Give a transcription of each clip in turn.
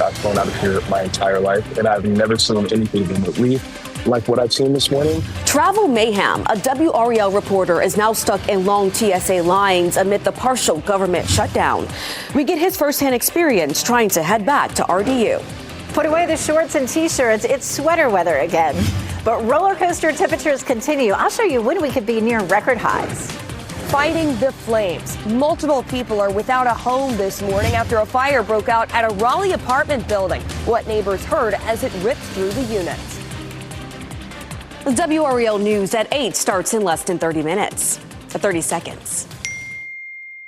I've flown out of here my entire life, and I've never seen anything remotely like what I've seen this morning. Travel mayhem. A WRAL reporter is now stuck in long TSA lines amid the partial government shutdown. We get his firsthand experience trying to head back to RDU. Put away the shorts and T-shirts. It's sweater weather again. But roller coaster temperatures continue. I'll show you when we could be near record highs. Fighting the flames. Multiple people are without a home this morning after a fire broke out at a Raleigh apartment building. What neighbors heard as it ripped through the units. The WRAL News at 8 starts in less than 30 seconds.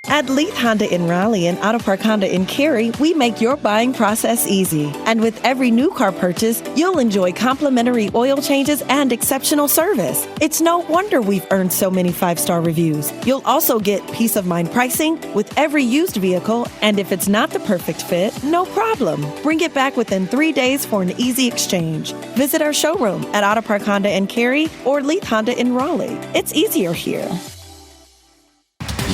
At Leith Honda in Raleigh and Auto Park Honda in Cary, we make your buying process easy. And with every new car purchase, you'll enjoy complimentary oil changes and exceptional service. It's no wonder we've earned so many 5-star reviews. You'll also get peace of mind pricing with every used vehicle, and if it's not the perfect fit, no problem. Bring it back within 3 days for an easy exchange. Visit our showroom at Auto Park Honda in Cary or Leith Honda in Raleigh. It's easier here.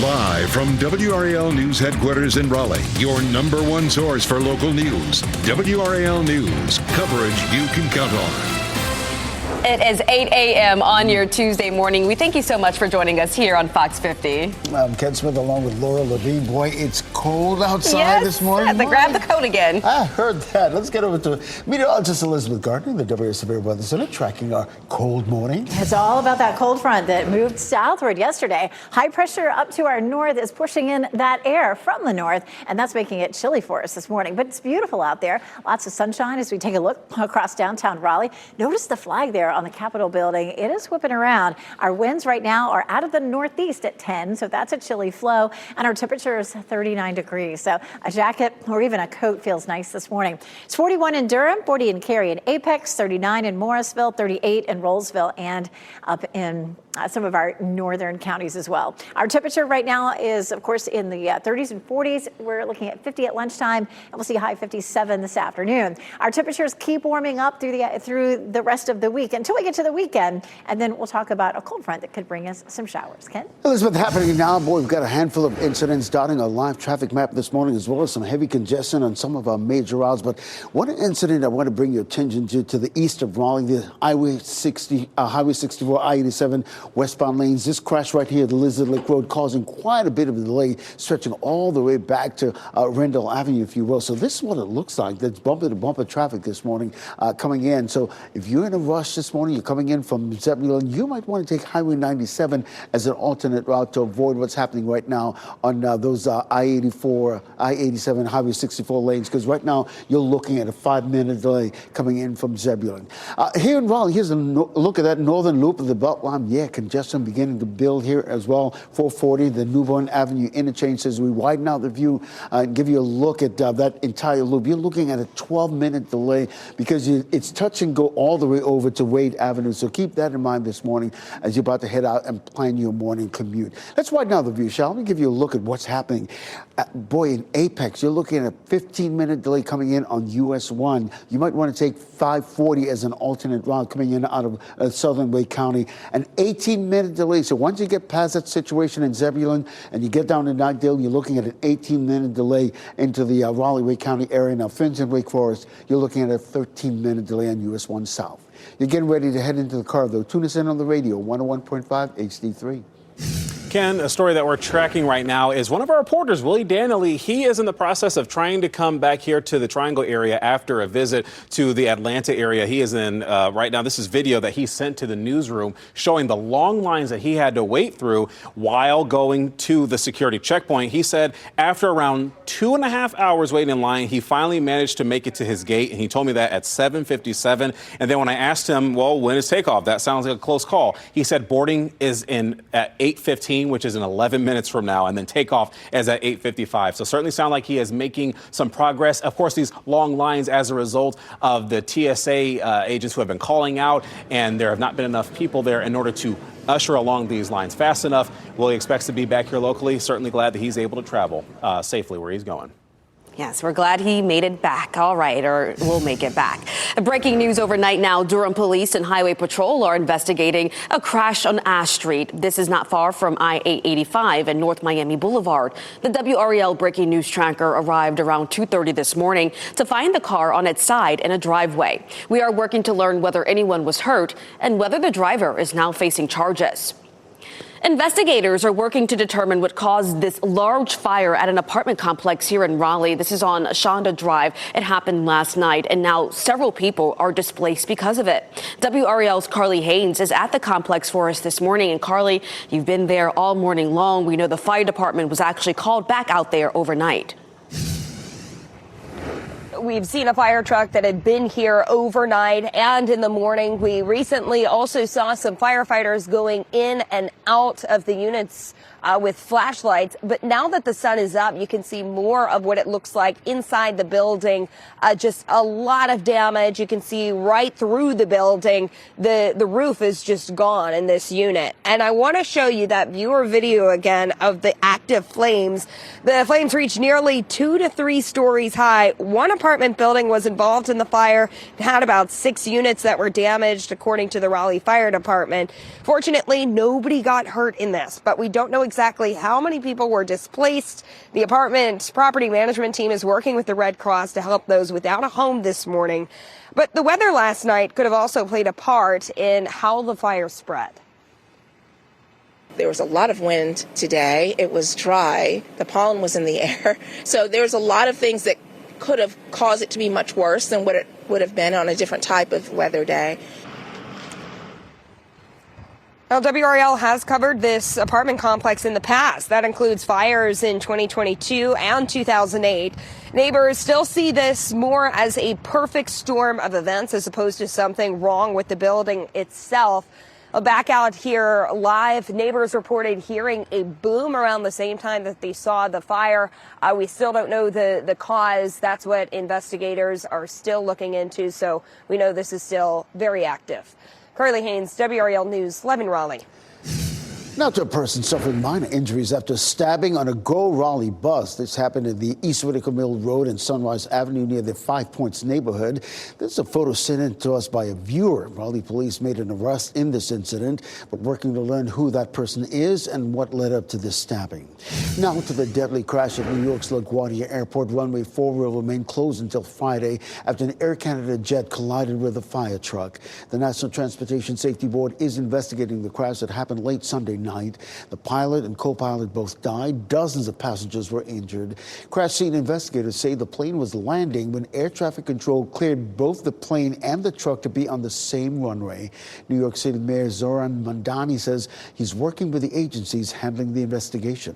Live from WRAL News Headquarters in Raleigh, your number one source for local news. WRAL News, coverage you can count on. It is 8 a.m. on your Tuesday morning. We thank you so much for joining us here on Fox 50. I'm Ken Smith along with Laura Levine. Boy, it's cold outside this morning. Yes, grab the coat again. I heard that. Let's get over to meteorologist Elizabeth Gardner, the WRAL Severe Weather Center, tracking our cold morning. It's all about that cold front that moved southward yesterday. High pressure up to our north is pushing in that air from the north, and that's making it chilly for us this morning. But it's beautiful out there. Lots of sunshine as we take a look across downtown Raleigh. Notice the flag there on the Capitol building. It is whipping around. Our winds right now are out of the northeast at 10, so that's a chilly flow, and our temperature is 39 degrees. So a jacket or even a coat feels nice this morning. It's 41 in Durham, 40 in Cary and Apex, 39 in Morrisville, 38 in Rollsville, and up in some of our northern counties as well. Our temperature right now is, of course, in the 30s and 40s. We're looking at 50 at lunchtime, and we'll see high 57 this afternoon. Our temperatures keep warming up through the rest of the week until we get to the weekend, and then we'll talk about a cold front that could bring us some showers. Ken? Elizabeth, happening now. Boy, we've got a handful of incidents dotting our live traffic map this morning, as well as some heavy congestion on some of our major routes. But one incident I want to bring your attention to the east of Raleigh, the Highway 64, I-87 westbound lanes. This crash right here at the Lizard Lake Road causing quite a bit of a delay, stretching all the way back to Rendell Avenue, if you will. So this is what it looks like. That's bumper-to-bumper traffic this morning coming in. So if you're in a rush this morning, you're coming in from Zebulon, you might want to take Highway 97 as an alternate route to avoid what's happening right now on those I-84, I-87, Highway 64 lanes, because right now you're looking at a 5-minute delay coming in from Zebulon. Here in Raleigh, here's a look at that northern loop of the Beltline. Yeah, congestion beginning to build here as well. 440, the Newborn Avenue interchange, as we widen out the view and give you a look at that entire loop. You're looking at a 12-minute delay because it's touch and go all the way over to Wade Avenue. So keep that in mind this morning as you're about to head out and plan your morning commute. Let's widen out the view, shall we? Give you a look at what's happening. Boy, in Apex, you're looking at a 15-minute delay coming in on US 1. You might want to take 540 as an alternate route coming in out of Southern Wake County. An 18-minute delay. So once you get past that situation in Zebulon and you get down to Knightdale, you're looking at an 18-minute delay into the Raleigh-Wake County area. Now, Finch Wake Forest, you're looking at a 13-minute delay on US 1 South. You're getting ready to head into the car, though. Tune us in on the radio, 101.5 HD3. Ken, a story that we're tracking right now is one of our reporters, Willie Danley. He is in the process of trying to come back here to the Triangle area after a visit to the Atlanta area. He is in right now. This is video that he sent to the newsroom showing the long lines that he had to wait through while going to the security checkpoint. He said after around 2.5 hours waiting in line, he finally managed to make it to his gate. And he told me that at 7:57. And then when I asked him, well, when is takeoff? That sounds like a close call. He said boarding is in at 8:15. Which is in 11 minutes from now, and then takeoff is at 8:55. So certainly sound like he is making some progress. Of course, these long lines as a result of the TSA agents who have been calling out, and there have not been enough people there in order to usher along these lines fast enough. Willie expects to be back here locally. Certainly glad that he's able to travel safely where he's going. Yes, we're glad he made it back. All right, or we'll make it back. Breaking news overnight now. Durham Police and Highway Patrol are investigating a crash on Ash Street. This is not far from I-885 and North Miami Boulevard. The WRAL breaking news tracker arrived around 2:30 this morning to find the car on its side in a driveway. We are working to learn whether anyone was hurt and whether the driver is now facing charges. Investigators are working to determine what caused this large fire at an apartment complex here in Raleigh. This is on Shonda Drive. It happened last night, and now several people are displaced because of it. WRAL's Carly Haynes is at the complex for us this morning. And Carly, you've been there all morning long. We know the fire department was actually called back out there overnight. We've seen a fire truck that had been here overnight and in the morning. We recently also saw some firefighters going in and out of the units with flashlights. But now that the sun is up, you can see more of what it looks like inside the building. Just a lot of damage. You can see right through the building. The roof is just gone in this unit. And I want to show you that viewer video again of the active flames. The flames reached nearly 2 to 3 stories high. One apartment building was involved in the fire. It had about 6 units that were damaged, according to the Raleigh Fire Department. Fortunately, nobody got hurt in this, but we don't know exactly how many people were displaced. The apartment property management team is working with the Red Cross to help those without a home this morning. But the weather last night could have also played a part in how the fire spread. There was a lot of wind today. It was dry. The pollen was in the air. So there's a lot of things that could have caused it to be much worse than what it would have been on a different type of weather day. Well, WRAL has covered this apartment complex in the past. That includes fires in 2022 and 2008. Neighbors still see this more as a perfect storm of events as opposed to something wrong with the building itself. Back out here live, neighbors reported hearing a boom around the same time that they saw the fire. We still don't know the cause. That's what investigators are still looking into. So we know this is still very active. Carly Haynes, WRAL News, 11 Raleigh. Now to a person suffering minor injuries after stabbing on a Go Raleigh bus. This happened at the East Whitaker Mill Road and Sunrise Avenue near the 5 Points neighborhood. This is a photo sent in to us by a viewer. Raleigh police made an arrest in this incident, but working to learn who that person is and what led up to this stabbing. Now to the deadly crash at New York's LaGuardia Airport. Runway 4 will remain closed until Friday after an Air Canada jet collided with a fire truck. The National Transportation Safety Board is investigating the crash that happened late Sunday night. The pilot and co-pilot both died. Dozens of passengers were injured. Crash scene investigators say the plane was landing when air traffic control cleared both the plane and the truck to be on the same runway. New York City Mayor Zoran Mandani says he's working with the agencies handling the investigation.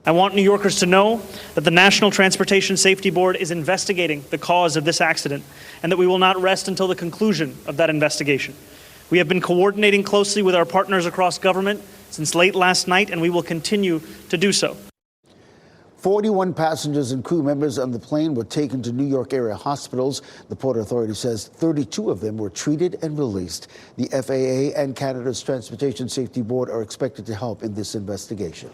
I want New Yorkers to know that the National Transportation Safety Board is investigating the cause of this accident and that we will not rest until the conclusion of that investigation. We have been coordinating closely with our partners across government since late last night, and we will continue to do so. 41 passengers and crew members on the plane were taken to New York area hospitals. The Port Authority says 32 of them were treated and released. The FAA and Canada's Transportation Safety Board are expected to help in this investigation.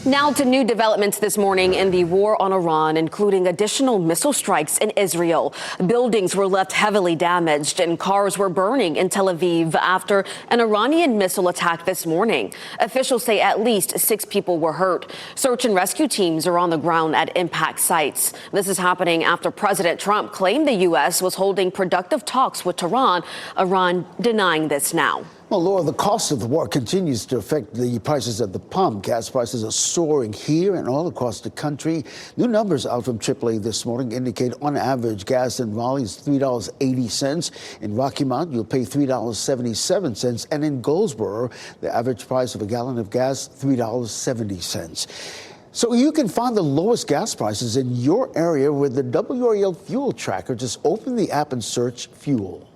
Now to new developments this morning in the war on Iran, including additional missile strikes in Israel. Buildings were left heavily damaged and cars were burning in Tel Aviv after an Iranian missile attack this morning. Officials say at least 6 people were hurt. Search and rescue teams are on the ground at impact sites. This is happening after President Trump claimed the U.S. was holding productive talks with Tehran. Iran denying this now. Well, Laura, the cost of the war continues to affect the prices at the pump. Gas prices are soaring here and all across the country. New numbers out from AAA this morning indicate on average gas in Raleigh is $3.80. In Rocky Mount, you'll pay $3.77. And in Goldsboro, the average price of a gallon of gas, $3.70. So you can find the lowest gas prices in your area with the WRAL Fuel Tracker. Just open the app and search fuel.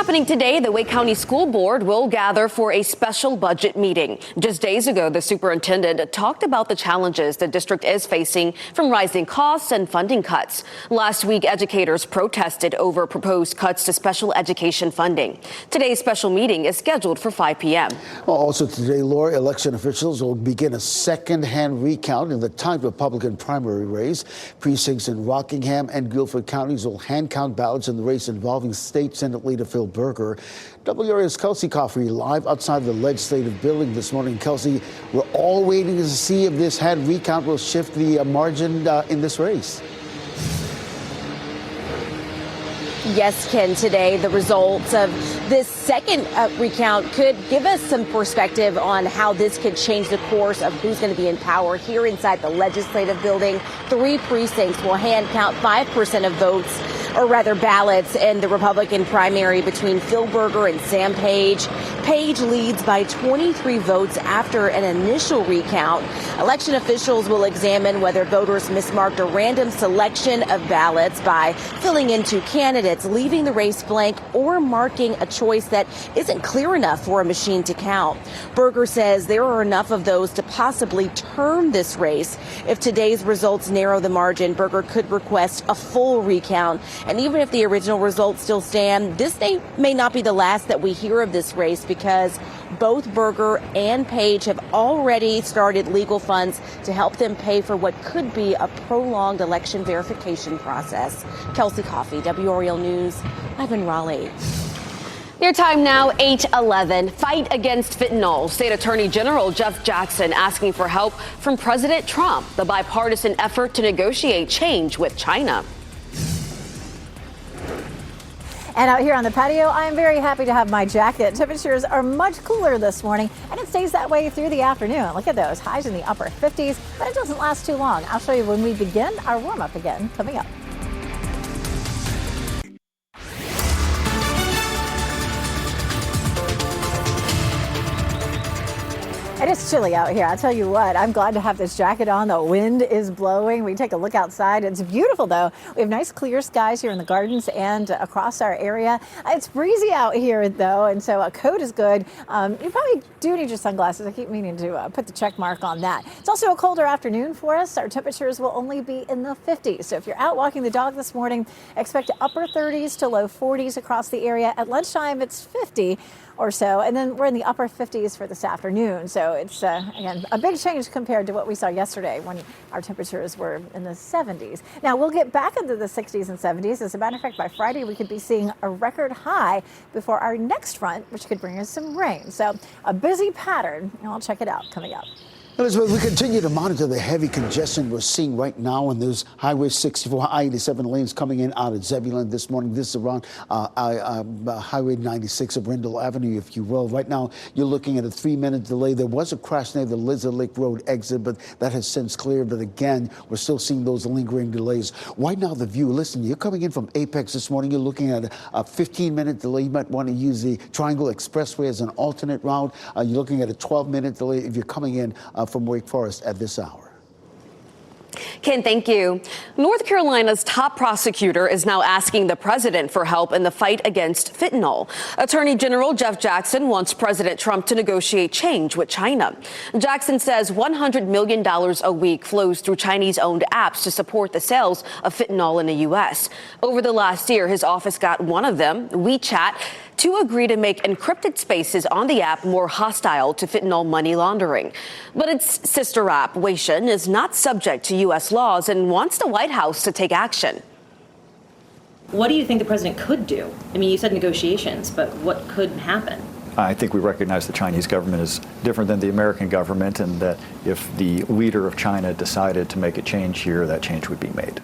Happening today, the Wake County School Board will gather for a special budget meeting. Just days ago, the superintendent talked about the challenges the district is facing from rising costs and funding cuts. Last week, educators protested over proposed cuts to special education funding. Today's special meeting is scheduled for 5 p.m. Well, also today, Laura, election officials will begin a second-hand recount in the tight Republican primary race. Precincts in Rockingham and Guilford counties will hand count ballots in the race involving State Senate leader Phil Berger. WRAL's Kelsey Coffey live outside the legislative building this morning. Kelsey, we're all waiting to see if this hand recount will shift the margin in this race. Yes, Ken, today the results of this second recount could give us some perspective on how this could change the course of who's going to be in power here inside the legislative building. 3 precincts will hand count 5% of votes, or rather ballots, in the Republican primary between Phil Berger and Sam Page. Page leads by 23 votes after an initial recount. Election officials will examine whether voters mismarked a random selection of ballots by filling in 2 candidates, leaving the race blank, or marking a choice that isn't clear enough for a machine to count. Berger says there are enough of those to possibly turn this race. If today's results narrow the margin, Berger could request a full recount. And even if the original results still stand, this may not be the last that we hear of this race, because both Berger and Page have already started legal funds to help them pay for what could be a prolonged election verification process. Kelsey Coffey, WRAL News, live in Raleigh. Your time now, 8:11. Fight against fentanyl. State Attorney General Jeff Jackson asking for help from President Trump. The bipartisan effort to negotiate change with China. And out here on the patio, I am very happy to have my jacket. Temperatures are much cooler this morning, and it stays that way through the afternoon. Look at those highs in the upper 50s, but it doesn't last too long. I'll show you when we begin our warm up again coming up. It is chilly out here. I'll tell you what, I'm glad to have this jacket on. The wind is blowing. We take a look outside. It's beautiful, though. We have nice clear skies here in the gardens and across our area. It's breezy out here, though, and so a coat is good. You probably do need your sunglasses. I keep meaning to put the check mark on that. It's also a colder afternoon for us. Our temperatures will only be in the 50s. So if you're out walking the dog this morning, expect upper 30s to low 40s across the area. At lunchtime, it's 50 or so, and then we're in the upper 50s for this afternoon. So it's, again, a big change compared to what we saw yesterday when our temperatures were in the 70s. Now, we'll get back into the 60s and 70s. As a matter of fact, by Friday, we could be seeing a record high before our next front, which could bring us some rain. So a busy pattern, and I'll check it out coming up. Elizabeth, we continue to monitor the heavy congestion we're seeing right now on those Highway 64, I-87 lanes coming in out of Zebulon this morning. This is around Highway 96 of Rendell Avenue, if you will. Right now, you're looking at a 3-minute delay. There was a crash near the Lizard Lake Road exit, but that has since cleared. But again, we're still seeing those lingering delays. Right now, the view, listen, you're coming in from Apex this morning. You're looking at a 15-minute delay. You might want to use the Triangle Expressway as an alternate route. You're looking at a 12-minute delay if you're coming in from Wake Forest at this hour. Ken, thank you. North Carolina's top prosecutor is now asking the president for help in the fight against fentanyl. Attorney General Jeff Jackson wants President Trump to negotiate change with China. Jackson says $100 million a week flows through Chinese-owned apps to support the sales of fentanyl in the U.S. Over the last year, his office got one of them, WeChat, to agree to make encrypted spaces on the app more hostile to fentanyl money laundering. But its sister app, Weixin, is not subject to U.S. laws and wants the White House to take action. What do you think the president could do? I mean, you said negotiations, but what could happen? I think we recognize the Chinese government is different than the American government, and that if the leader of China decided to make a change here, that change would be made.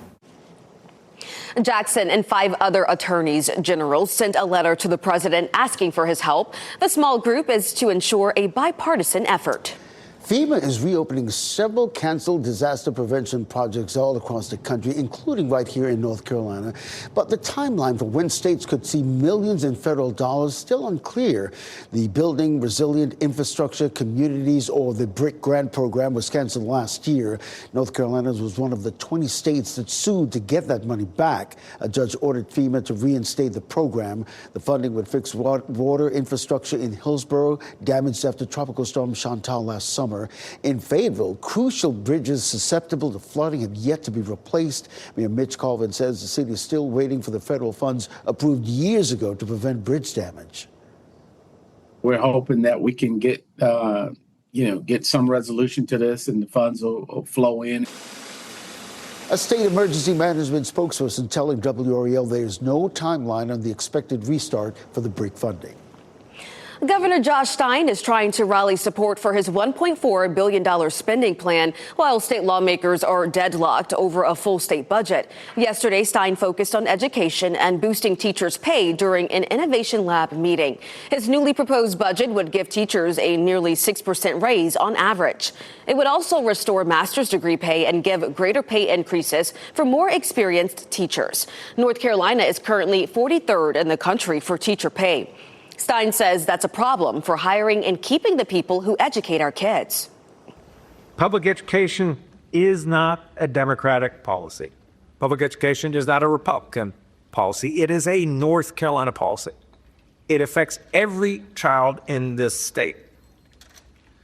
Jackson and 5 other attorneys general sent a letter to the president asking for his help. The small group is to ensure a bipartisan effort. FEMA is reopening several canceled disaster prevention projects all across the country, including right here in North Carolina. But the timeline for when states could see millions in federal dollars still unclear. The Building Resilient Infrastructure Communities, or the BRIC grant program, was canceled last year. North Carolina was one of the 20 states that sued to get that money back. A judge ordered FEMA to reinstate the program. The funding would fix water infrastructure in Hillsborough, damaged after Tropical Storm Chantal last summer. In Fayetteville, crucial bridges susceptible to flooding have yet to be replaced. Mayor Mitch Colvin says the city is still waiting for the federal funds approved years ago to prevent bridge damage. We're hoping that we can get some resolution to this and the funds will flow in. A state emergency management spokesperson telling WRAL there is no timeline on the expected restart for the BRIC funding. Governor Josh Stein is trying to rally support for his $1.4 billion spending plan, while state lawmakers are deadlocked over a full state budget. Yesterday, Stein focused on education and boosting teachers' pay during an Innovation Lab meeting. His newly proposed budget would give teachers a nearly 6% raise on average. It would also restore master's degree pay and give greater pay increases for more experienced teachers. North Carolina is currently 43rd in the country for teacher pay. Stein says that's a problem for hiring and keeping the people who educate our kids. Public education is not a Democratic policy. Public education is not a Republican policy. It is a North Carolina policy. It affects every child in this state.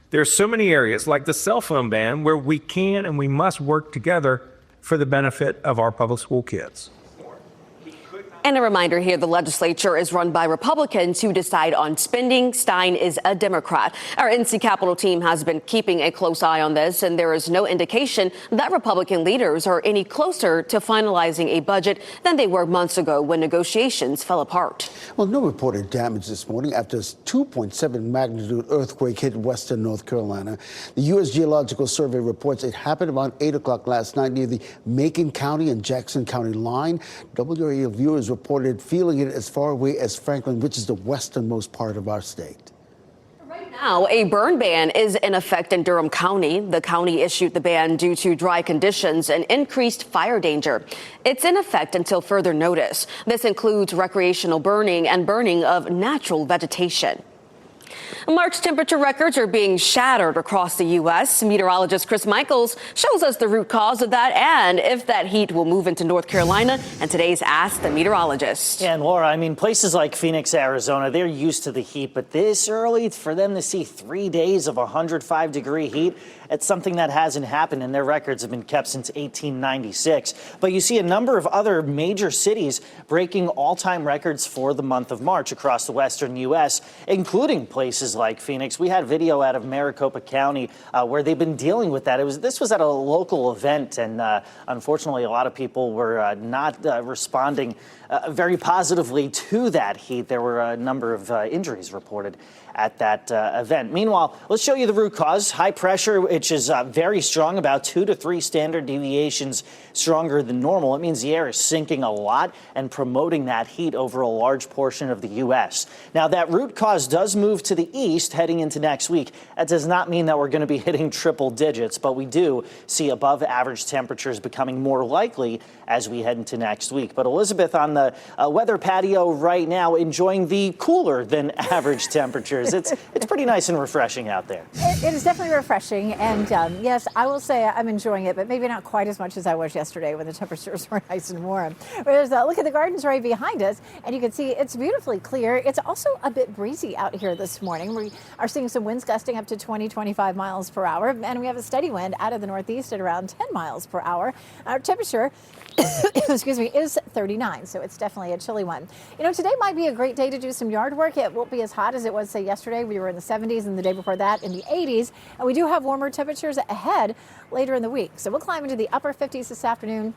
There are so many areas, like the cell phone ban, where we can and we must work together for the benefit of our public school kids. And a reminder here, the legislature is run by Republicans who decide on spending. Stein is a Democrat. Our NC Capitol team has been keeping a close eye on this, and there is no indication that Republican leaders are any closer to finalizing a budget than they were months ago when negotiations fell apart. Well, no reported damage this morning after a 2.7 magnitude earthquake hit western North Carolina. The U.S. Geological Survey reports it happened around 8 o'clock last night near the Macon County and Jackson County line. WRAL viewers reported feeling it as far away as Franklin, which is the westernmost part of our state. Right now, a burn ban is in effect in Durham County. The county issued the ban due to dry conditions and increased fire danger. It's in effect until further notice. This includes recreational burning and burning of natural vegetation. March temperature records are being shattered across the U.S. Meteorologist Chris Michaels shows us the root cause of that and if that heat will move into North Carolina. And today's Ask the Meteorologist. Yeah, and Laura, I mean, places like Phoenix, Arizona, they're used to the heat, but this early for them to see 3 days of 105-degree heat, it's something that hasn't happened, and their records have been kept since 1896. But you see a number of other major cities breaking all-time records for the month of March across the western U.S., including places like Phoenix. We had video out of Maricopa County where they've been dealing with that. This was at a local event, and unfortunately, a lot of people were not responding very positively to that heat. There were a number of injuries reported at that event. Meanwhile, let's show you the root cause. High pressure, which is very strong, about 2 to 3 standard deviations stronger than normal. It means the air is sinking a lot and promoting that heat over a large portion of the U.S. Now, that root cause does move to the east heading into next week. That does not mean that we're going to be hitting triple digits, but we do see above average temperatures becoming more likely as we head into next week. But Elizabeth on the weather patio right now enjoying the cooler than average temperatures. It's pretty nice and refreshing out there. It is definitely refreshing, and yes, I will say I'm enjoying it, but maybe not quite as much as I was yesterday when the temperatures were nice and warm. Whereas look at the gardens right behind us, and you can see it's beautifully clear. It's also a bit breezy out here this morning. We are seeing some winds gusting up to 20-25 miles per hour, and we have a steady wind out of the northeast at around 10 miles per hour. Our temperature excuse me, is 39, so it's definitely a chilly one. You know, today might be a great day to do some yard work. It won't be as hot as it was, say, yesterday. We were in the 70s, and the day before that in the 80s, and we do have warmer temperatures ahead later in the week. So we'll climb into the upper 50s this afternoon.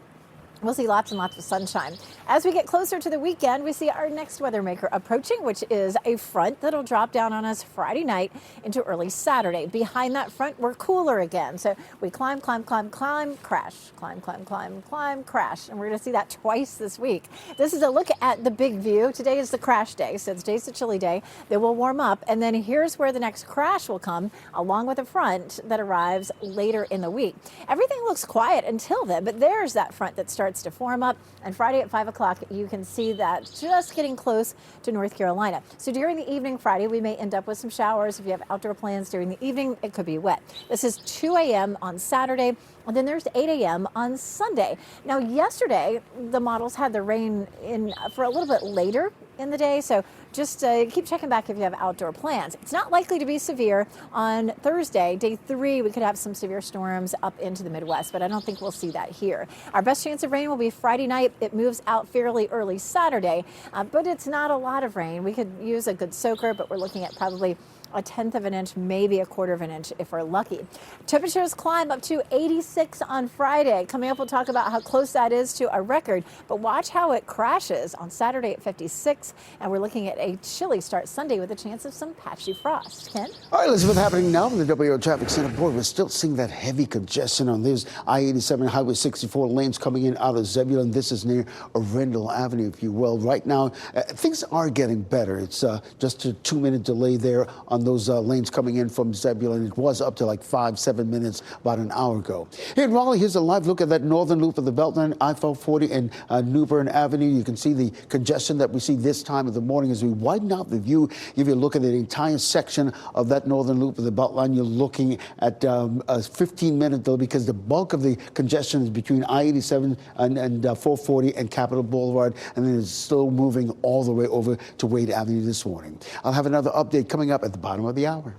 We'll see lots and lots of sunshine. As we get closer to the weekend, we see our next weather maker approaching, which is a front that'll drop down on us Friday night into early Saturday. Behind that front, we're cooler again. So we climb, crash, climb, crash. And we're going to see that twice this week. This is a look at the big view. Today is the crash day, so today's the chilly day. Then we'll warm up, and then here's where the next crash will come, along with a front that arrives later in the week. Everything looks quiet until then, but there's that front that starts to form up, and Friday at 5 o'clock you can see that just getting close to North Carolina. So during the evening Friday we may end up with some showers. If you have outdoor plans during the evening, it could be wet. This is 2 a.m. on Saturday, and then there's 8 a.m. on Sunday. Now yesterday the models had the rain in for a little bit later in the day, so just keep checking back if you have outdoor plans. It's not likely to be severe. On Thursday, day 3, we could have some severe storms up into the Midwest, but I don't think we'll see that here. Our best chance of rain will be Friday night. It moves out fairly early Saturday, but it's not a lot of rain. We could use a good soaker, but we're looking at probably a 1/10 of an inch, maybe a 1/4 of an inch if we're lucky. Temperatures climb up to 86 on Friday. Coming up, we'll talk about how close that is to a record, but watch how it crashes on Saturday at 56, and we're looking at a chilly start Sunday with a chance of some patchy frost. Ken? All right, Elizabeth, happening now from the WRAL Traffic Center. Boy, we're still seeing that heavy congestion on this I-87 Highway 64 lanes coming in out of Zebulon. This is near Arundel Avenue, if you will. Right now, things are getting better. It's just a 2-minute delay there on those lanes coming in from Zebulon. It was up to like 5-7 minutes about an hour ago. Here in Raleigh, here's a live look at that northern loop of the Beltline, I-440 and New Bern Avenue. You can see the congestion that we see this time of the morning as we widen out the view, give you a look at the entire section of that northern loop of the Beltline. You're looking at a 15-minute delay because the bulk of the congestion is between I-87 and 440 and Capitol Boulevard, and then it's still moving all the way over to Wade Avenue this morning. I'll have another update coming up at the bottom of the hour.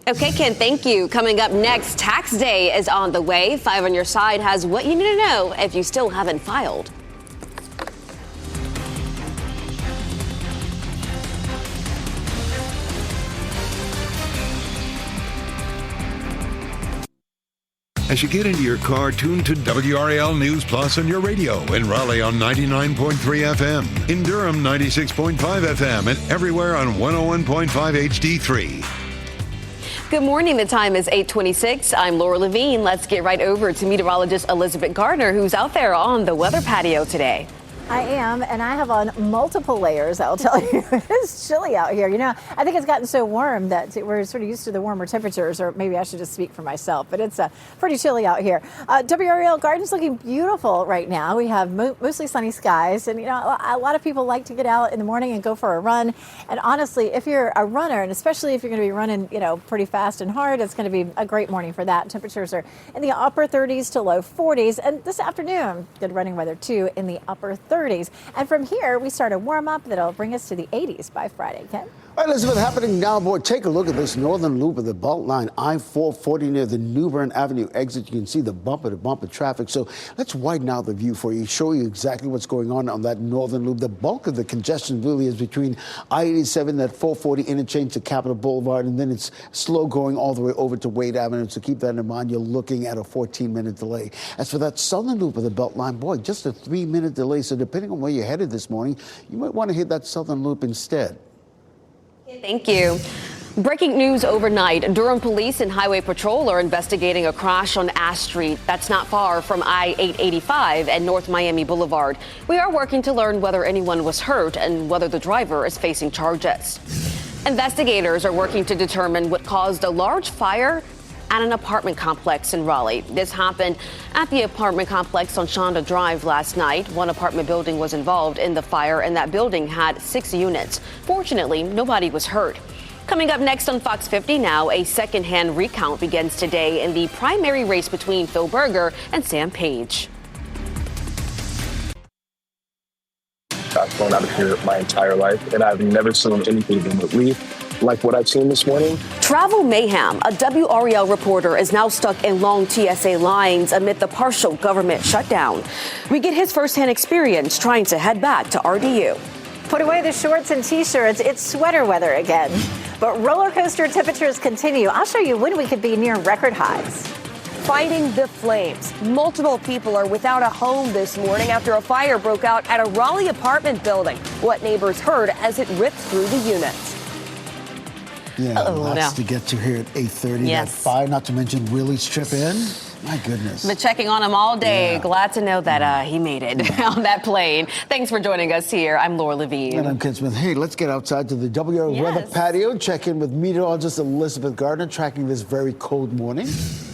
Okay, Ken, thank you. Coming up next, tax day is on the way. 5 on your side has what you need to know if you still haven't filed. As you get into your car, tune to WRAL News Plus on your radio. In Raleigh on 99.3 FM. In Durham, 96.5 FM. And everywhere on 101.5 HD3. Good morning. The time is 8:26. I'm Laura Levine. Let's get right over to meteorologist Elizabeth Gardner, who's out there on the weather patio today. I am, and I have on multiple layers, I'll tell you. It's chilly out here. You know, I think it's gotten so warm that we're sort of used to the warmer temperatures, or maybe I should just speak for myself, but it's pretty chilly out here. WRAL Garden's looking beautiful right now. We have mostly sunny skies, and, you know, a lot of people like to get out in the morning and go for a run. And honestly, if you're a runner, and especially if you're going to be running, you know, pretty fast and hard, it's going to be a great morning for that. Temperatures are in the upper 30s to low 40s, and this afternoon, good running weather too, in the upper 30s. And from here, we start a warm-up that'll bring us to the 80s by Friday. Ken? All right, Elizabeth, happening now, boy, take a look at this northern loop of the Beltline, I-440 near the New Bern Avenue exit. You can see the bumper-to-bumper traffic. So let's widen out the view for you, show you exactly what's going on that northern loop. The bulk of the congestion really is between I-87, that 440 interchange to Capitol Boulevard, and then it's slow going all the way over to Wade Avenue. So keep that in mind. You're looking at a 14-minute delay. As for that southern loop of the Beltline, boy, just a 3-minute delay. So depending on where you're headed this morning, you might want to hit that southern loop instead. Thank you. Breaking news overnight. Durham Police and Highway Patrol are investigating a crash on Ash Street. That's not far from I-885 and North Miami Boulevard. We are working to learn whether anyone was hurt and whether the driver is facing charges. Investigators are working to determine what caused a large fire at an apartment complex in Raleigh. This happened at the apartment complex on Shonda Drive last night. One apartment building was involved in the fire, and that building had 6 units. Fortunately, nobody was hurt. Coming up next on Fox 50 now, a second-hand recount begins today in the primary race between Phil Berger and Sam Page. I've flown out of here my entire life, and I've never seen anything remotely like what I've seen this morning. Travel mayhem. A WRAL reporter is now stuck in long TSA lines amid the partial government shutdown. We get his firsthand experience trying to head back to RDU. Put away the shorts and T-shirts. It's sweater weather again. But roller coaster temperatures continue. I'll show you when we could be near record highs. Fighting the flames. Multiple people are without a home this morning after a fire broke out at a Raleigh apartment building. What neighbors heard as it ripped through the units. Yeah, lots to get to here at 8:30. Yes. That fire, not to mention Willie strip in. My goodness. Been checking on him all day. Yeah. Glad to know that he made it on that plane. Thanks for joining us here. I'm Laura Levine. And I'm Ken Smith. Hey, let's get outside to the WRAL weather patio. Check in with meteorologist Elizabeth Gardner, tracking this very cold morning.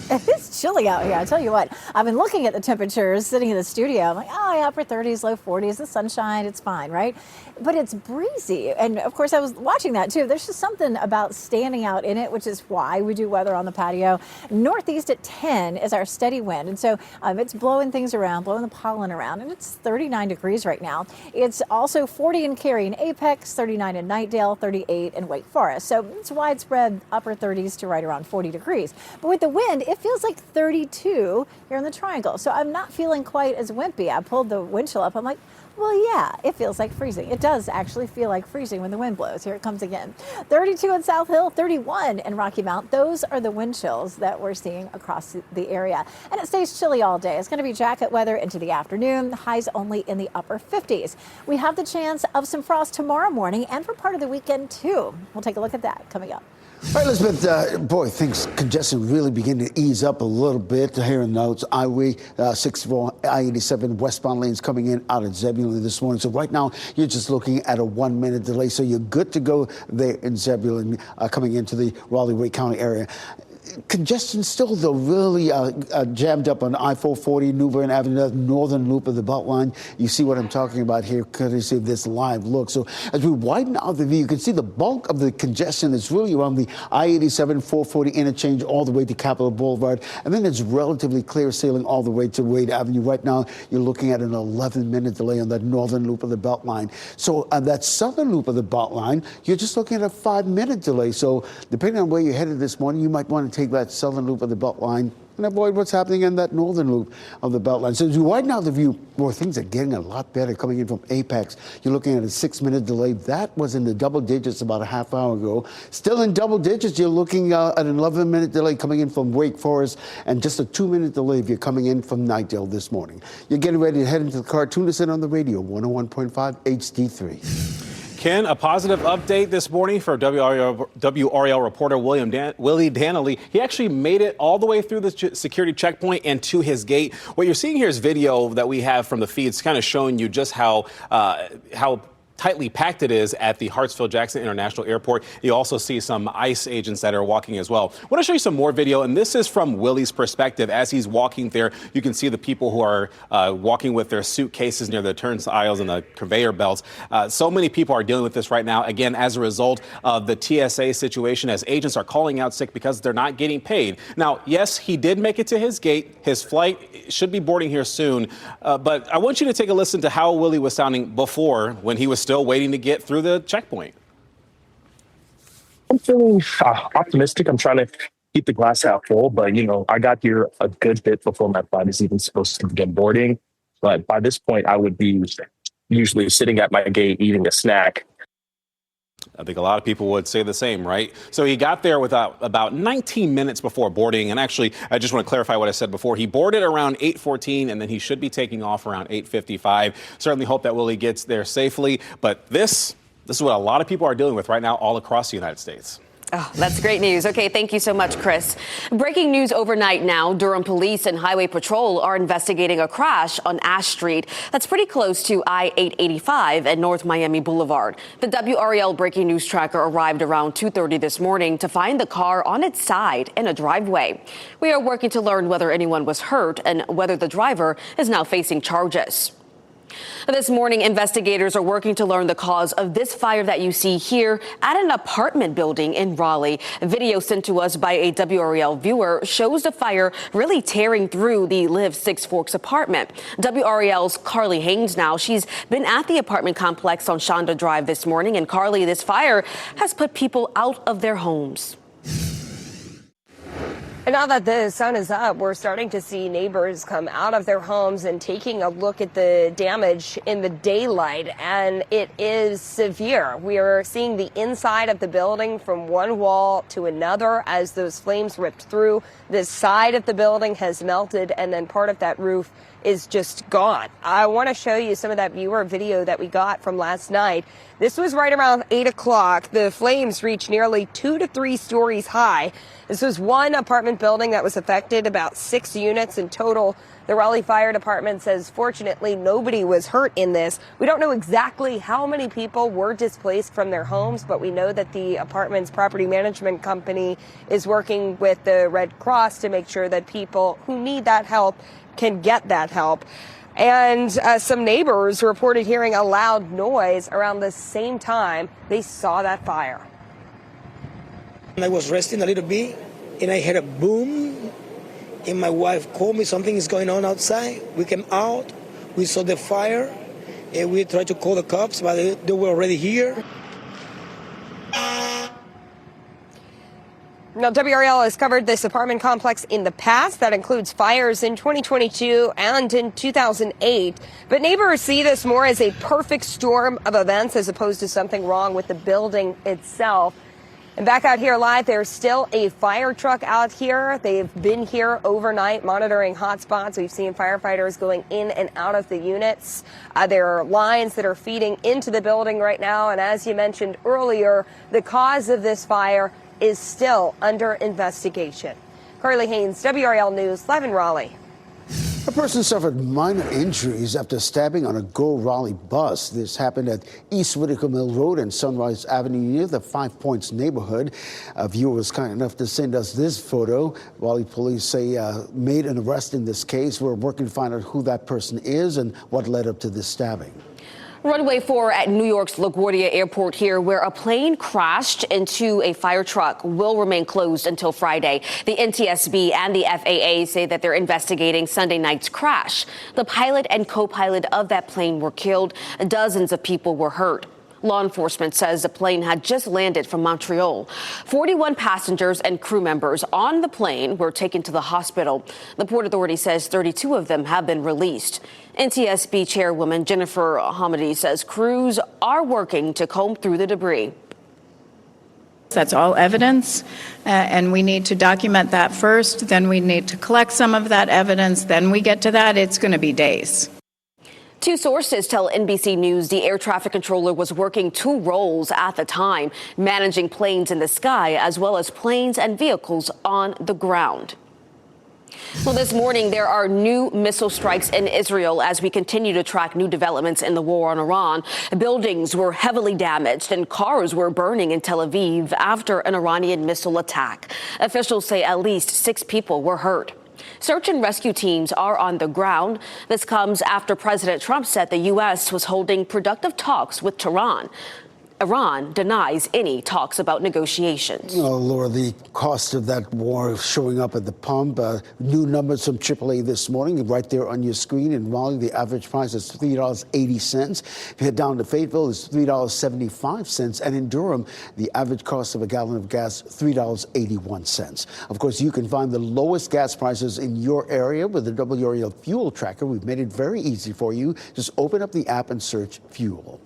It's chilly out here. I tell you what, I've been looking at the temperatures sitting in the studio. I'm like, oh, yeah, upper 30s, low 40s, the sunshine, it's fine, right? But it's breezy. And of course, I was watching that too. There's just something about standing out in it, which is why we do weather on the patio. Northeast at 10 is our steady wind. And so it's blowing things around, blowing the pollen around. And it's 39 degrees right now. It's also 40 in Cary and Apex, 39 in Nightdale, 38 in Wake Forest. So it's widespread upper 30s to right around 40 degrees. But with the wind, it feels like 32 here in the Triangle. So I'm not feeling quite as wimpy. I pulled the wind chill up. I'm like, well, yeah, it feels like freezing. It does actually feel like freezing when the wind blows. Here it comes again. 32 in South Hill, 31 in Rocky Mount. Those are the wind chills that we're seeing across the area. And it stays chilly all day. It's going to be jacket weather into the afternoon. Highs only in the upper 50s. We have the chance of some frost tomorrow morning and for part of the weekend, too. We'll take a look at that coming up. All right, Elizabeth, boy, things congestion really beginning to ease up a little bit here in notes. I-Way 64, I-87 westbound lanes coming in out of Zebulon this morning. So right now, you're just looking at a 1 minute delay. So you're good to go there in Zebulon coming into the Raleigh-Wake County area. Congestion still, though, really jammed up on I-440, New Bern Avenue, northern loop of the Beltline. You see what I'm talking about here, courtesy of this live look. So as we widen out the view, you can see the bulk of the congestion is really around the I-87, 440 interchange all the way to Capitol Boulevard. And then it's relatively clear sailing all the way to Wade Avenue. Right now, you're looking at an 11-minute delay on that northern loop of the Beltline. So on that southern loop of the Beltline, you're just looking at a 5-minute delay. So depending on where you're headed this morning, you might want to take that southern loop of the Beltline and avoid what's happening in that northern loop of the Beltline. So as you widen out the view, boy, things are getting a lot better coming in from Apex. You're looking at a 6-minute delay. That was in the double digits about a half hour ago. Still in double digits, you're looking at an 11-minute delay coming in from Wake Forest and just a 2-minute delay if you're coming in from Nightdale this morning. You're getting ready to head into the car. Tune us in on the radio, 101.5 HD3. Ken, a positive update this morning for WRAL reporter Willie Danley. He actually made it all the way through the security checkpoint and to his gate. What you're seeing here is video that we have from the feeds kind of showing you just how tightly packed it is at the Hartsfield-Jackson International Airport. You also see some ICE agents that are walking as well. I want to show you some more video, and this is from Willie's perspective. As he's walking there, you can see the people who are walking with their suitcases near the turnstiles and the conveyor belts. So many people are dealing with this right now, again, as a result of the TSA situation, as agents are calling out sick because they're not getting paid. Now, yes, he did make it to his gate. His flight should be boarding here soon. But I want you to take a listen to how Willie was sounding before, when he was still waiting to get through the checkpoint. I'm feeling optimistic. I'm trying to keep the glass half full, but I got here a good bit before my flight is even supposed to begin boarding. But by this point, I would be usually sitting at my gate eating a snack. I think a lot of people would say the same, right? So he got there about 19 minutes before boarding. And actually, I just want to clarify what I said before. He boarded around 8:14, and then he should be taking off around 8:55. Certainly hope that Willie gets there safely. But this is what a lot of people are dealing with right now all across the United States. Oh, that's great news. Okay, thank you so much, Chris. Breaking news overnight now. Durham Police and Highway Patrol are investigating a crash on Ash Street. That's pretty close to I-885 and North Miami Boulevard. The WRAL breaking news tracker arrived around 2:30 this morning to find the car on its side in a driveway. We are working to learn whether anyone was hurt and whether the driver is now facing charges. This morning, investigators are working to learn the cause of this fire that you see here at an apartment building in Raleigh. A video sent to us by a WRAL viewer shows the fire really tearing through the Live Six Forks apartment. WRAL's Carly Haynes now. She's been at the apartment complex on Shonda Drive this morning. And Carly, this fire has put people out of their homes. And now that the sun is up, we're starting to see neighbors come out of their homes and taking a look at the damage in the daylight, and it is severe. We are seeing the inside of the building from one wall to another as those flames ripped through. The side of the building has melted, and then part of that roof is just gone. I want to show you some of that viewer video that we got from last night. This was right around 8 o'clock. The flames reached nearly 2 to 3 stories high. This was one apartment building that was affected, about 6 units in total. The Raleigh Fire Department says fortunately nobody was hurt in this. We don't know exactly how many people were displaced from their homes, but we know that the apartment's property management company is working with the Red Cross to make sure that people who need that help can get that help. And some neighbors reported hearing a loud noise around the same time they saw that fire. I was resting a little bit and I heard a boom, and my wife called me, something is going on outside. We came out, we saw the fire, and we tried to call the cops, but they were already here. Now, WRAL has covered this apartment complex in the past. That includes fires in 2022 and in 2008. But neighbors see this more as a perfect storm of events as opposed to something wrong with the building itself. And back out here live, there's still a fire truck out here. They've been here overnight monitoring hot spots. We've seen firefighters going in and out of the units. There are lines that are feeding into the building right now. And as you mentioned earlier, the cause of this fire is still under investigation. Carly Haynes, WRAL News, live in Raleigh. A person suffered minor injuries after stabbing on a Go Raleigh bus. This happened at East Whitaker Mill Road and Sunrise Avenue near the 5 Points neighborhood. A viewer was kind enough to send us this photo. Raleigh police say made an arrest in this case. We're working to find out who that person is and what led up to this stabbing. Runway 4 at New York's LaGuardia Airport here, where a plane crashed into a fire truck, will remain closed until Friday. The NTSB and the FAA say that they're investigating Sunday night's crash. The pilot and co-pilot of that plane were killed. Dozens of people were hurt. Law enforcement says the plane had just landed from Montreal. 41 passengers and crew members on the plane were taken to the hospital. The Port Authority says 32 of them have been released. NTSB Chairwoman Jennifer Hamady says crews are working to comb through the debris. That's all evidence, and we need to document that first. Then we need to collect some of that evidence. Then we get to that. It's going to be days. Two sources tell NBC News the air traffic controller was working 2 roles at the time, managing planes in the sky as well as planes and vehicles on the ground. Well, this morning, there are new missile strikes in Israel as we continue to track new developments in the war on Iran. Buildings were heavily damaged and cars were burning in Tel Aviv after an Iranian missile attack. Officials say at least 6 people were hurt. Search and rescue teams are on the ground. This comes after President Trump said the U.S. was holding productive talks with Tehran. Iran denies any talks about negotiations. Laura, the cost of that war showing up at the pump. New numbers from AAA this morning, right there on your screen. In Raleigh, the average price is $3.80. If you head down to Fayetteville, it's $3.75. And in Durham, the average cost of a gallon of gas, $3.81. Of course, you can find the lowest gas prices in your area with the WRAL Fuel Tracker. We've made it very easy for you. Just open up the app and search fuel.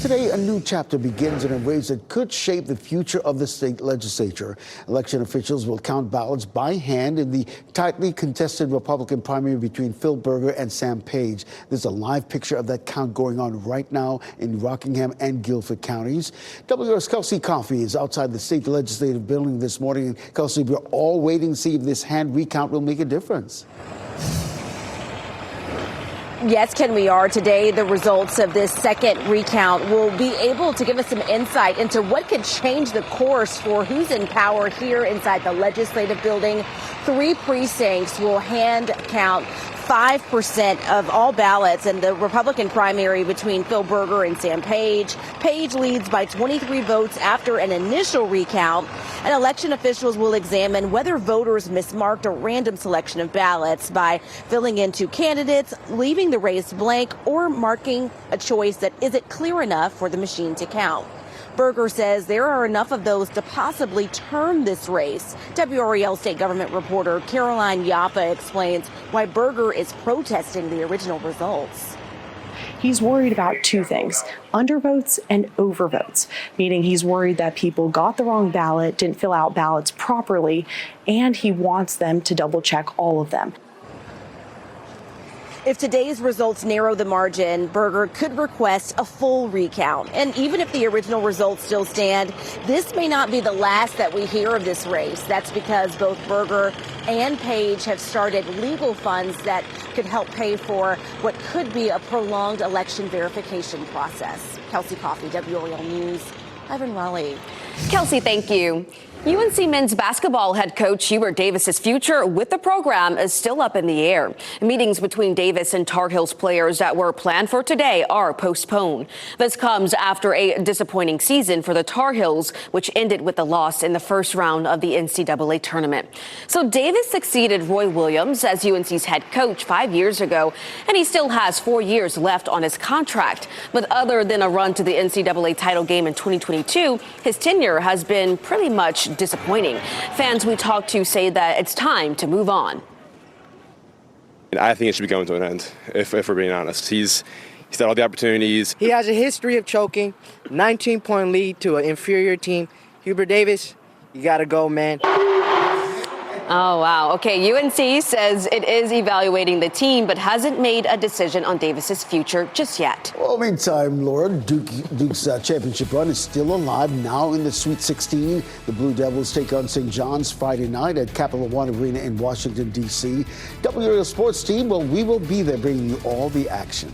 Today, a new chapter begins in ways that could shape the future of the state legislature. Election officials will count ballots by hand in the tightly contested Republican primary between Phil Berger and Sam Page. There's a live picture of that count going on right now in Rockingham and Guilford counties. WR's Kelsey Coffey is outside the state legislative building this morning. And Kelsey, we're all waiting to see if this hand recount will make a difference. Yes, Ken, we are. Today, the results of this second recount will be able to give us some insight into what could change the course for who's in power here inside the legislative building. 3 precincts will hand count 5% of all ballots in the Republican primary between Phil Berger and Sam Page. Page leads by 23 votes after an initial recount. And election officials will examine whether voters mismarked a random selection of ballots by filling in 2 candidates, leaving the race blank, or marking a choice that isn't clear enough for the machine to count. Berger says there are enough of those to possibly turn this race. WRAL state government reporter Caroline Yapa explains why Berger is protesting the original results. He's worried about two things, undervotes and overvotes, meaning he's worried that people got the wrong ballot, didn't fill out ballots properly, and he wants them to double check all of them. If today's results narrow the margin, Berger could request a full recount. And even if the original results still stand, this may not be the last that we hear of this race. That's because both Berger and Page have started legal funds that could help pay for what could be a prolonged election verification process. Kelsey Coffey, WRAL News, live in Raleigh. Kelsey, thank you. UNC men's basketball head coach Hubert Davis's future with the program is still up in the air. Meetings between Davis and Tar Heels players that were planned for today are postponed. This comes after a disappointing season for the Tar Heels, which ended with a loss in the first round of the NCAA tournament. So Davis succeeded Roy Williams as UNC's head coach 5 years ago, and he still has 4 years left on his contract. But other than a run to the NCAA title game in 2022, his tenure has been pretty much disappointing. Fans we talked to say that it's time to move on. I think it should be going to an end, if we're being honest. He's had all the opportunities. He has a history of choking, 19-point lead to an inferior team. Hubert Davis, you got to go, man. Oh, wow. Okay, UNC says it is evaluating the team, but hasn't made a decision on Davis's future just yet. Well, meantime, Laura, Duke's championship run is still alive now in the Sweet 16. The Blue Devils take on St. John's Friday night at Capital One Arena in Washington, D.C. WRAL Sports Team, well, we will be there bringing you all the action.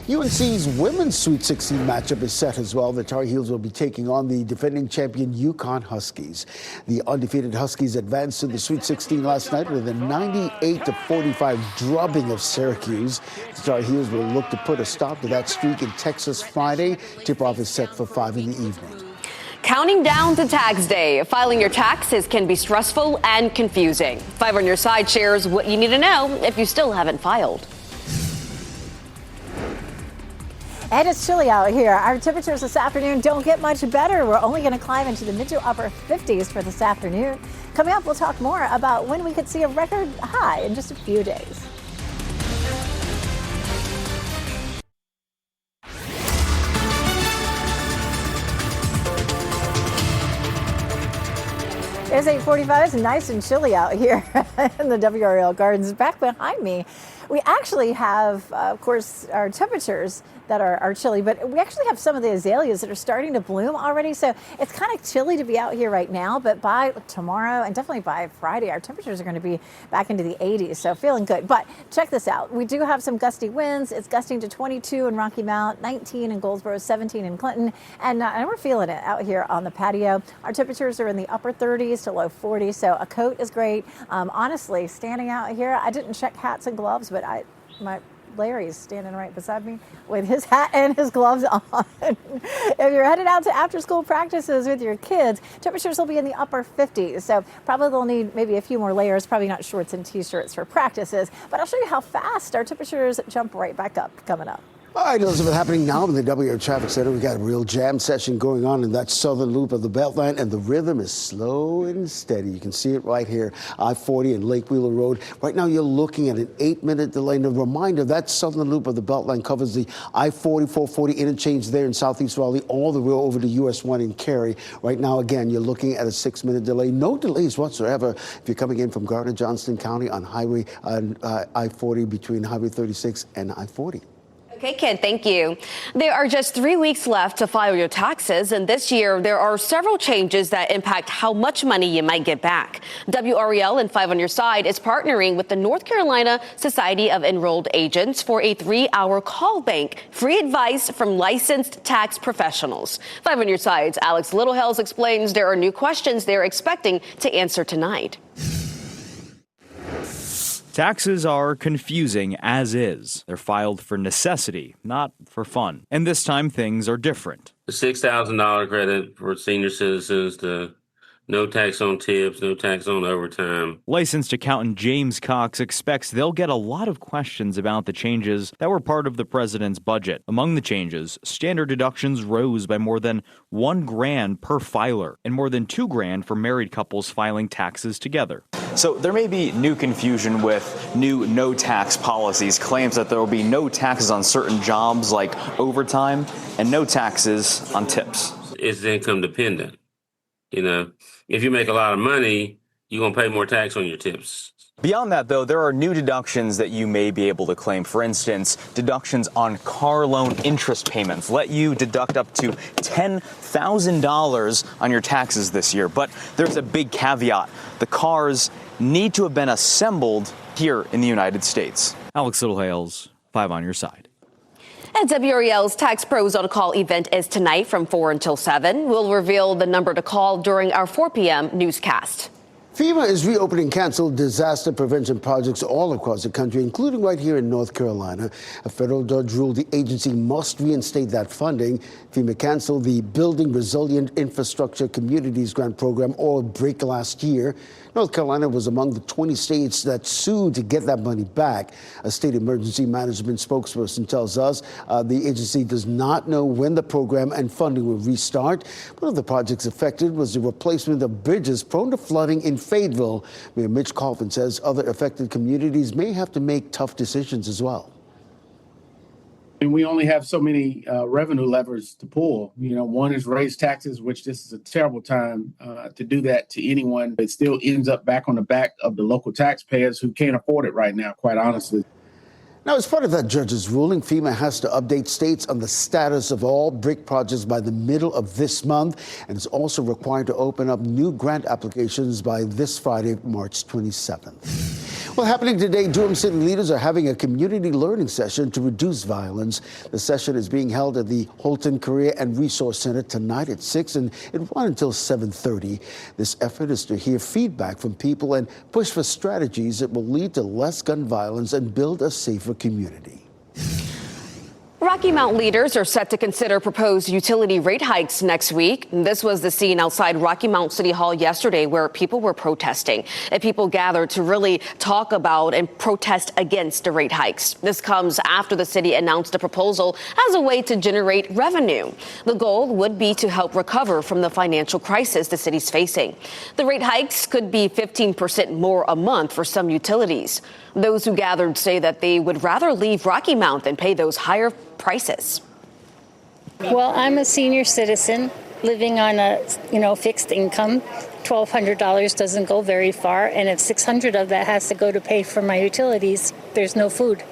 UNC's women's Sweet 16 matchup is set as well. The Tar Heels will be taking on the defending champion UConn Huskies. The undefeated Huskies advanced to the Sweet 16 last night with a 98-45 drubbing of Syracuse. The Tar Heels will look to put a stop to that streak in Texas Friday. Tip-off is set for 5 in the evening. Counting down to tax day. Filing your taxes can be stressful and confusing. 5 on Your Side shares what you need to know if you still haven't filed. And it's chilly out here. Our temperatures this afternoon don't get much better. We're only going to climb into the mid to upper 50s for this afternoon. Coming up, we'll talk more about when we could see a record high in just a few days. It's 8:45. It's nice and chilly out here in the WRAL Gardens. Back behind me, we actually have, of course, our temperatures that are chilly, but we actually have some of the azaleas that are starting to bloom already. So it's kind of chilly to be out here right now, but by tomorrow and definitely by Friday, our temperatures are going to be back into the 80s. So feeling good. But check this out. We do have some gusty winds. It's gusting to 22 in Rocky Mount, 19 in Goldsboro, 17 in Clinton. And we're feeling it out here on the patio. Our temperatures are in the upper 30s to low 40s. So a coat is great. Honestly, standing out here, I didn't check hats and gloves, but Larry's standing right beside me with his hat and his gloves on. If you're headed out to after-school practices with your kids, temperatures will be in the upper 50s. So probably they'll need maybe a few more layers, probably not shorts and T-shirts for practicises. But I'll show you how fast our temperatures jump right back up coming up. All right, Elizabeth, happening now in the WRAL Traffic Center. We got a real jam session going on in that southern loop of the Beltline, and the rhythm is slow and steady. You can see it right here, I-40 and Lake Wheeler Road. Right now, you're looking at an 8-minute delay. And a reminder, that southern loop of the Beltline covers the I-40, 440 interchange there in southeast Raleigh, all the way over to US 1 in Cary. Right now, again, you're looking at a 6-minute delay. No delays whatsoever if you're coming in from Gardner-Johnston County on Highway I-40 between Highway 36 and I-40. Okay, Kid, thank you. There are just 3 weeks left to file your taxes, and this year there are several changes that impact how much money you might get back. WRAL and 5 on Your Side is partnering with the North Carolina Society of Enrolled Agents for a 3-hour call bank. Free advice from licensed tax professionals. 5 on Your Side's Alex Littlehales explains there are new questions they're expecting to answer tonight. Taxes are confusing as is. They're filed for necessity, not for fun. And this time things are different. The $6,000 credit for senior citizens, the No tax on tips, no tax on overtime. Licensed accountant James Cox expects they'll get a lot of questions about the changes that were part of the president's budget. Among the changes, standard deductions rose by more than $1,000 per filer and more than $2,000 for married couples filing taxes together. So there may be new confusion with new no tax policies, claims that there will be no taxes on certain jobs like overtime and no taxes on tips. It's income dependent. You know, if you make a lot of money, you're going to pay more tax on your tips. Beyond that, though, there are new deductions that you may be able to claim. For instance, deductions on car loan interest payments let you deduct up to $10,000 on your taxes this year. But there's a big caveat. The cars need to have been assembled here in the United States. Alex Littlehales, 5 on your side. And WRAL's Tax Pros on Call event is tonight from 4 until 7. We'll reveal the number to call during our 4 p.m. newscast. FEMA is reopening canceled disaster prevention projects all across the country, including right here in North Carolina. A federal judge ruled the agency must reinstate that funding. FEMA canceled the Building Resilient Infrastructure Communities Grant Program, or BRIC, last year. North Carolina was among the 20 states that sued to get that money back. A state emergency management spokesperson tells us the agency does not know when the program and funding will restart. One of the projects affected was the replacement of bridges prone to flooding in Fayetteville. Mayor Mitch Colvin says other affected communities may have to make tough decisions as well. And we only have so many revenue levers to pull. You know, one is raise taxes, which this is a terrible time to do that to anyone. It still ends up back on the back of the local taxpayers who can't afford it right now, quite honestly. Now, as part of that judge's ruling, FEMA has to update states on the status of all BRIC projects by the middle of this month, and is also required to open up new grant applications by this Friday, March 27th. Well, happening today, Durham City leaders are having a community learning session to reduce violence. The session is being held at the Holton Career and Resource Center tonight at 6, and it will run until 7:30. This effort is to hear feedback from people and push for strategies that will lead to less gun violence and build a safer community. Rocky Mount leaders are set to consider proposed utility rate hikes next week. This was the scene outside Rocky Mount City Hall yesterday, where people were protesting. And people gathered to really talk about and protest against the rate hikes. This comes after the city announced the proposal as a way to generate revenue. The goal would be to help recover from the financial crisis the city's facing. The rate hikes could be 15% more a month for some utilities. Those who gathered say that they would rather leave Rocky Mount than pay those higher prices. Well, I'm a senior citizen living on a, fixed income. $1,200 doesn't go very far, and if $600 of that has to go to pay for my utilities, there's no food.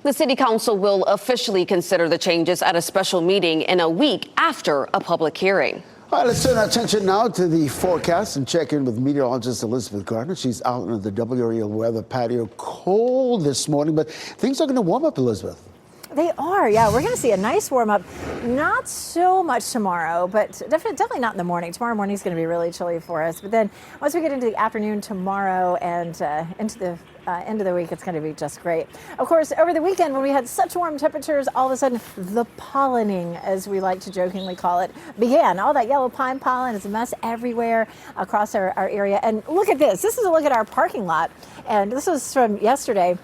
The city council will officially consider the changes at a special meeting in a week after a public hearing. All right, let's turn our attention now to the forecast and check in with meteorologist Elizabeth Gardner. She's out on the WRAL weather patio. Cold this morning, but things are going to warm up, Elizabeth. They are, yeah. We're going to see a nice warm up. Not so much tomorrow, but definitely not in the morning. Tomorrow morning is going to be really chilly for us. But then once we get into the afternoon tomorrow and into the end of the week, it's going to be just great. Of course, over the weekend when we had such warm temperatures, all of a sudden the pollinating, as we like to jokingly call it, began. All that yellow pine pollen is a mess everywhere across our area. And look at this. This is a look at our parking lot. And this was from yesterday.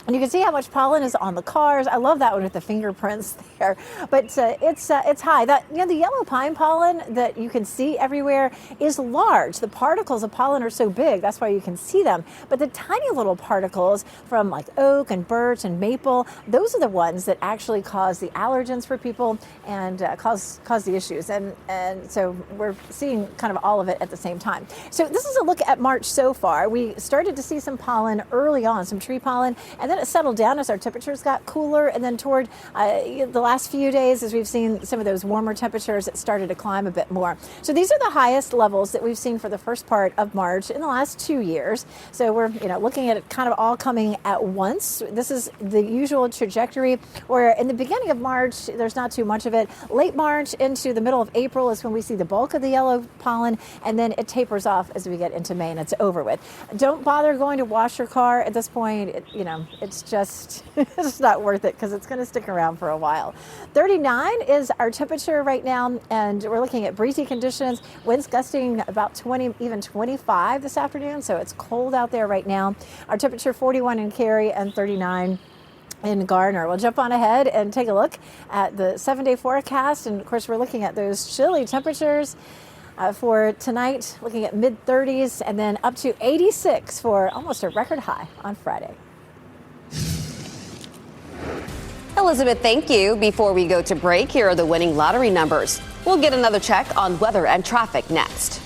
And you can see how much pollen is on the cars. I love that one with the fingerprints there. But it's high. That the yellow pine pollen that you can see everywhere is large. The particles of pollen are so big, that's why you can see them. But the tiny little particles from like oak and birch and maple, those are the ones that actually cause the allergens for people and cause the issues. And so we're seeing kind of all of it at the same time. So this is a look at March so far. We started to see some pollen early on, some tree pollen, and then it settled down as our temperatures got cooler, and then toward the last few days, as we've seen some of those warmer temperatures, it started to climb a bit more. So these are the highest levels that we've seen for the first part of March in the last 2 years. So we're looking at it kind of all coming at once. This is the usual trajectory where in the beginning of March, there's not too much of it. Late March into the middle of April is when we see the bulk of the yellow pollen, and then it tapers off as we get into May and it's over with. Don't bother going to wash your car at this point. It's just it's not worth it because it's going to stick around for a while. 39 is our temperature right now, and we're looking at breezy conditions. Winds gusting about 20, even 25 this afternoon, so it's cold out there right now. Our temperature 41 in Cary and 39 in Garner. We'll jump on ahead and take a look at the 7-day forecast, and of course we're looking at those chilly temperatures. For tonight, looking at mid-30s and then up to 86 for almost a record high on Friday. Elizabeth, thank you. Before we go to break, here are the winning lottery numbers. We'll get another check on weather and traffic next.